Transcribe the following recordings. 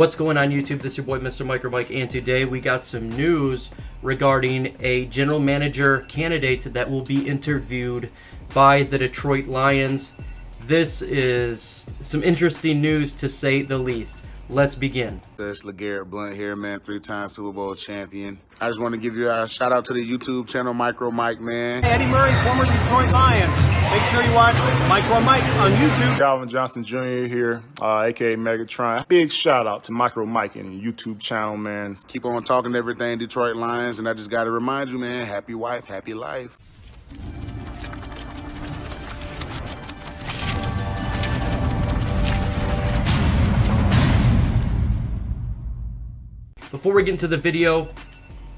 What's going on YouTube? This is your boy Mr. MicroMike, and today we got some news regarding a general manager candidate that will be interviewed by the Detroit Lions. This is some interesting news to say the least. Let's begin. It's LeGarrette Blount here, man, 3-time Super Bowl champion. I just want to give you a shout out to the YouTube channel, MicroMike, man. Eddie Murray, former Detroit Lion. Make sure you watch MicroMike on YouTube. Calvin Johnson Jr. here, aka Megatron. Big shout out to MicroMike and YouTube channel, man. Keep on talking everything Detroit Lions, and I just got to remind you, man, happy wife, happy life. Before we get into the video,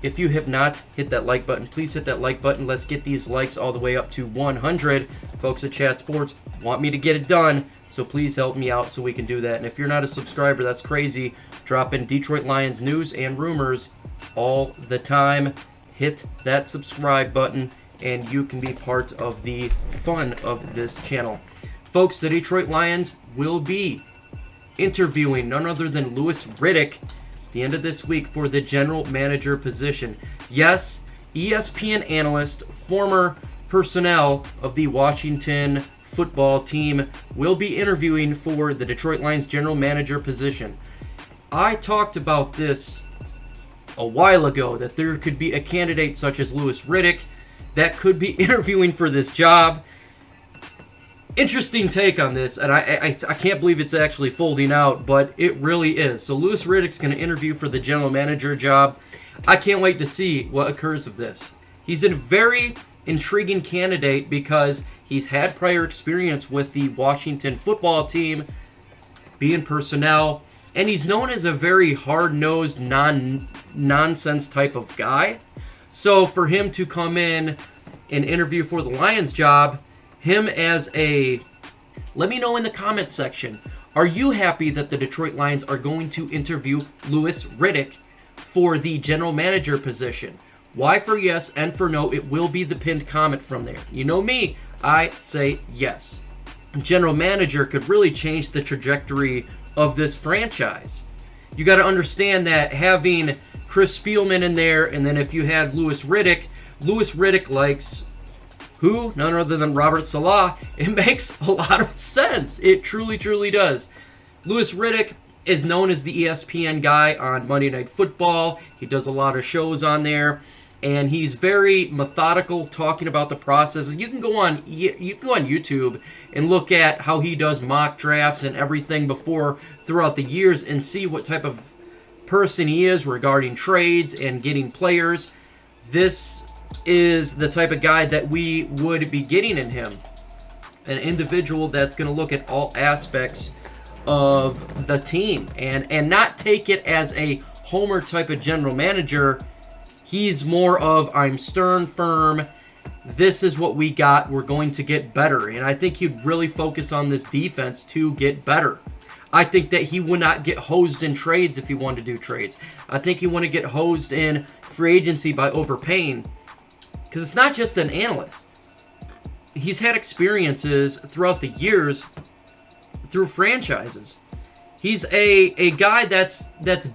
if you have not hit that like button, please hit that like button. Let's get these likes all the way up to 100. Folks at Chat Sports want me to get it done, so please help me out so we can do that. And if you're not a subscriber, that's crazy. Drop in Detroit Lions news and rumors all the time. Hit that subscribe button, and you can be part of the fun of this channel. Folks, the Detroit Lions will be interviewing none other than Louis Riddick the end of this week for the general manager position. Yes, ESPN analyst, former personnel of the Washington football team will be interviewing for the Detroit Lions general manager position. I talked about this a while ago, that there could be a candidate such as Louis Riddick that could be interviewing for this job. Interesting take on this, and I can't believe it's actually folding out, but it really is. So Louis Riddick's going to interview for the general manager job. I can't wait to see what occurs of this. He's a very intriguing candidate because he's had prior experience with the Washington football team, being personnel, and he's known as a very hard-nosed, nonsense type of guy. So for him to come in and interview for the Lions job, him as a... Let me know in the comments section, are you happy that the Detroit Lions are going to interview Louis Riddick for the general manager position? Why for yes and for no, it will be the pinned comment from there. You know me, I say yes. General manager could really change the trajectory of this franchise. You got to understand that having Chris Spielman in there, and then if you had Louis Riddick likes... who? None other than Robert Saleh. It makes a lot of sense. It truly, truly does. Louis Riddick is known as the ESPN guy on Monday Night Football. He does a lot of shows on there, and he's very methodical talking about the process. You can go on YouTube and look at how he does mock drafts and everything throughout the years and see what type of person he is regarding trades and getting players. This is the type of guy that we would be getting in him. An individual that's going to look at all aspects of the team and not take it as a homer type of general manager. He's more of, I'm stern, firm, this is what we got, we're going to get better. And I think he'd really focus on this defense to get better. I think that he would not get hosed in trades if he wanted to do trades. I think he want to get hosed in free agency by overpaying. Because it's not just an analyst. He's had experiences throughout the years through franchises. He's a guy that's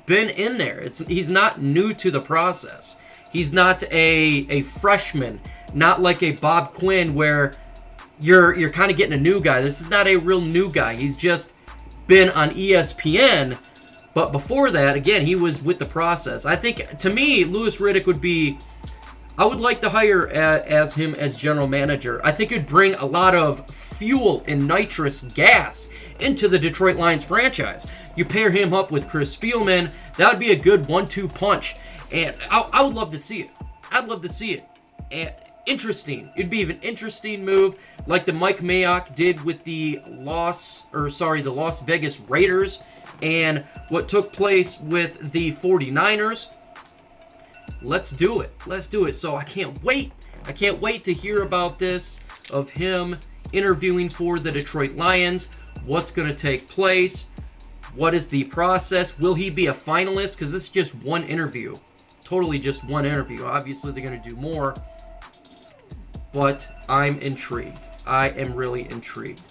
been in there. He's not new to the process. He's not a freshman, not like a Bob Quinn where you're kind of getting a new guy. This is not a real new guy. He's just been on ESPN, but before that, again, he was with the process. I think, to me, Louis Riddick would be... I would like to hire as him as general manager. I think it'd bring a lot of fuel and nitrous gas into the Detroit Lions franchise. You pair him up with Chris Spielman, that would be a good 1-2 punch. And I would love to see it. I'd love to see it. And interesting. It'd be an interesting move like the Mike Mayock did with the Las Vegas Raiders and what took place with the 49ers. Let's do it. Let's do it. So I can't wait. I can't wait to hear about this, of him interviewing for the Detroit Lions. What's going to take place? What is the process? Will he be a finalist? Because this is just one interview. Totally just one interview. Obviously, they're going to do more. But I'm intrigued. I am really intrigued.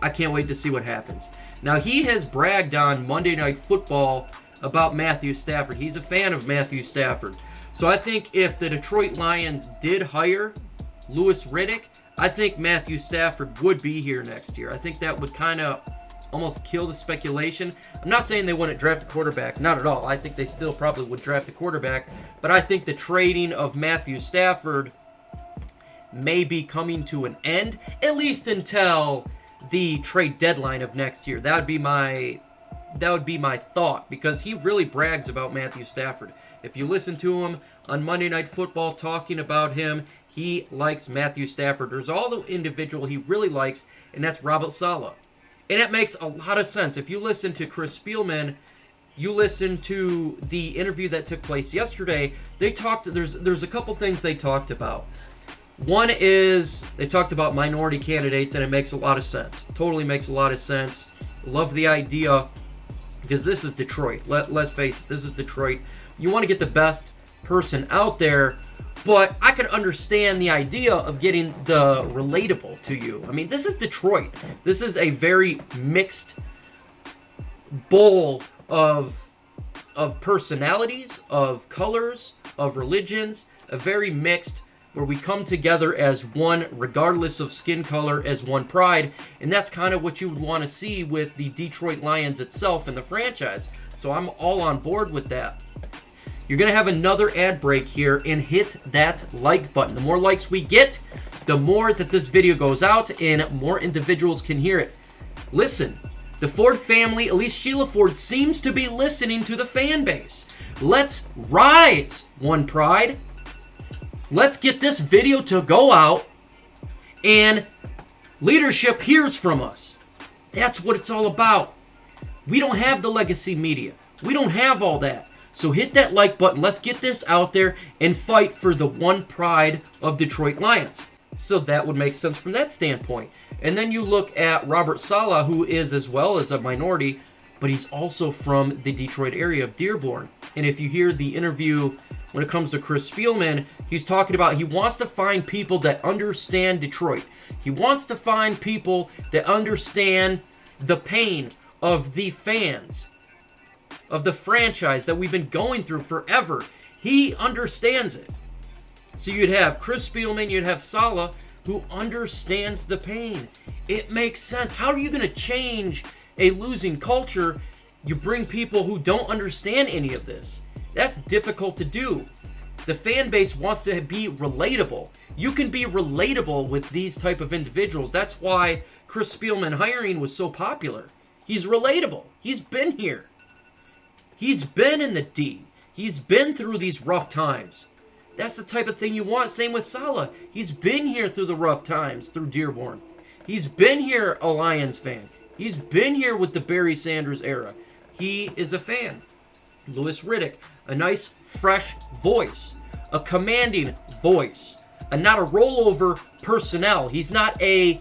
I can't wait to see what happens. Now, he has bragged on Monday Night Football about Matthew Stafford. He's a fan of Matthew Stafford. So I think if the Detroit Lions did hire Louis Riddick, I think Matthew Stafford would be here next year. I think that would kind of almost kill the speculation. I'm not saying they wouldn't draft a quarterback. Not at all. I think they still probably would draft a quarterback. But I think the trading of Matthew Stafford may be coming to an end, at least until the trade deadline of next year. That would be my thought, because he really brags about Matthew Stafford. If you listen to him on Monday Night Football talking about him, he likes Matthew Stafford. There's all the individual he really likes, and that's Robert Saleh. And it makes a lot of sense. If you listen to Chris Spielman, you listen to the interview that took place yesterday, they talked, there's a couple things they talked about. One is they talked about minority candidates, and it makes a lot of sense. Totally makes a lot of sense. Love the idea, because this is Detroit. Let's face it, this is Detroit. You want to get the best person out there, but I can understand the idea of getting the relatable to you. I mean, this is Detroit. This is a very mixed bowl of personalities, of colors, of religions, a very mixed, where we come together as one, regardless of skin color, as one pride. And that's kind of what you would want to see with the Detroit Lions itself and the franchise. So I'm all on board with that. You're going to have another ad break here, and hit that like button. The more likes we get, the more that this video goes out and more individuals can hear it. Listen, the Ford family, at least Sheila Ford, seems to be listening to the fan base. Let's rise, One Pride. Let's get this video to go out and leadership hears from us. That's what it's all about. We don't have the legacy media. We don't have all that. So hit that like button. Let's get this out there and fight for the one pride of Detroit Lions. So that would make sense from that standpoint. And then you look at Robert Saleh, who is as well as a minority, but he's also from the Detroit area of Dearborn. And if you hear the interview when it comes to Chris Spielman, he's talking about he wants to find people that understand Detroit. He wants to find people that understand the pain of the fans, of the franchise that we've been going through forever. He understands it. So you'd have Chris Spielman, you'd have Saleh, who understands the pain. It makes sense. How are you going to change a losing culture? You bring people who don't understand any of this. That's difficult to do. The fan base wants to be relatable. You can be relatable with these type of individuals. That's why Chris Spielman hiring was so popular. He's relatable. He's been here. He's been in the D. He's been through these rough times. That's the type of thing you want. Same with Saleh. He's been here through the rough times, through Dearborn. He's been here a Lions fan. He's been here with the Barry Sanders era. He is a fan. Louis Riddick, a nice, fresh voice. A commanding voice. Not a rollover personnel. He's not a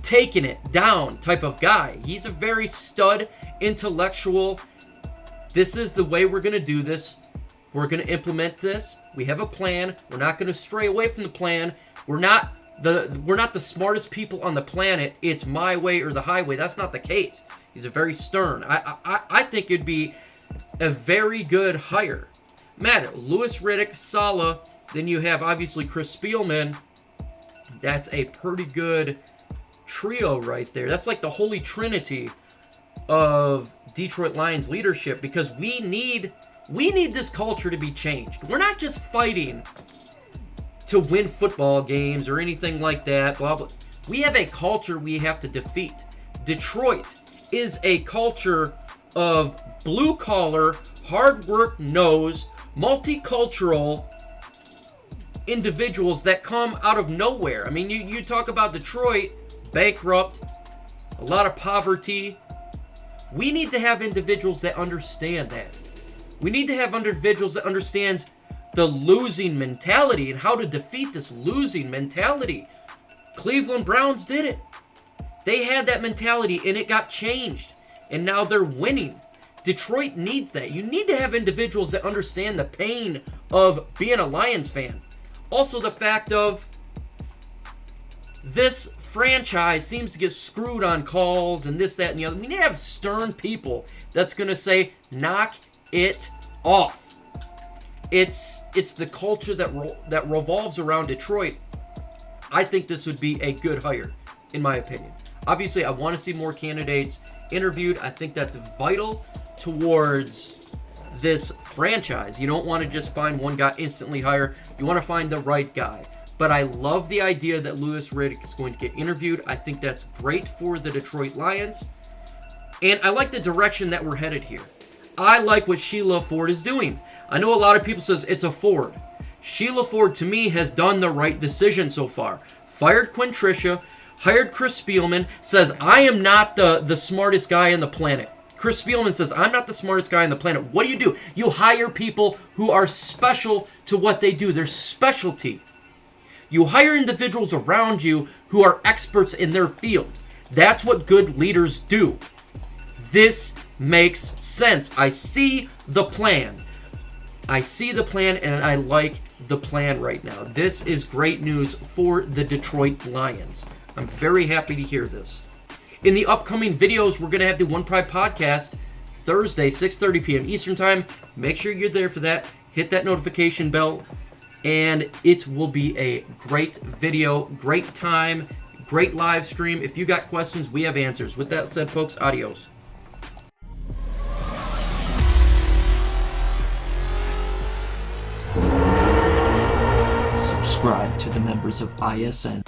taking it down type of guy. He's a very stud, intellectual. This is the way we're going to do this. We're going to implement this. We have a plan. We're not going to stray away from the plan. We're not the smartest people on the planet. It's my way or the highway. That's not the case. He's a very stern. I think it'd be a very good hire. Matter. Louis Riddick, Saleh. Then you have obviously Chris Spielman. That's a pretty good trio right there. That's like the holy trinity of Detroit Lions leadership, because we need this culture to be changed. We're not just fighting to win football games or anything like that, blah, blah. We have a culture we have to defeat. Detroit is a culture of blue-collar, hard work nosed, multicultural individuals that come out of nowhere. I mean, you talk about Detroit, bankrupt, a lot of poverty. We need to have individuals that understand that. We need to have individuals that understands the losing mentality and how to defeat this losing mentality. Cleveland Browns did it. They had that mentality and it got changed. And now they're winning. Detroit needs that. You need to have individuals that understand the pain of being a Lions fan. Also the fact of this franchise seems to get screwed on calls and this, that, and the other. We need to have stern people that's going to say, knock it off. It's the culture that revolves around Detroit. I think this would be a good hire, in my opinion. Obviously, I want to see more candidates interviewed. I think that's vital towards this franchise. You don't want to just find one guy, instantly hire. You want to find the right guy. But I love the idea that Louis Riddick is going to get interviewed. I think that's great for the Detroit Lions. And I like the direction that we're headed here. I like what Sheila Ford is doing. I know a lot of people says it's a Ford. Sheila Ford, to me, has done the right decision so far. Fired Quinn Tricia, hired Chris Spielman, says, I am not the smartest guy on the planet. Chris Spielman says, I'm not the smartest guy on the planet. What do? You hire people who are special to what they do, their specialty. You hire individuals around you who are experts in their field. That's what good leaders do. This makes sense. I see the plan. And I like the plan right now. This is great news for the Detroit Lions. I'm very happy to hear this. In the upcoming videos, we're going to have the One Pride podcast Thursday, 6:30 p.m. Eastern Time. Make sure you're there for that. Hit that notification bell, and it will be a great video, great time, great live stream. If you got questions, we have answers. With that said, folks, adios. Subscribe to the members of ISN.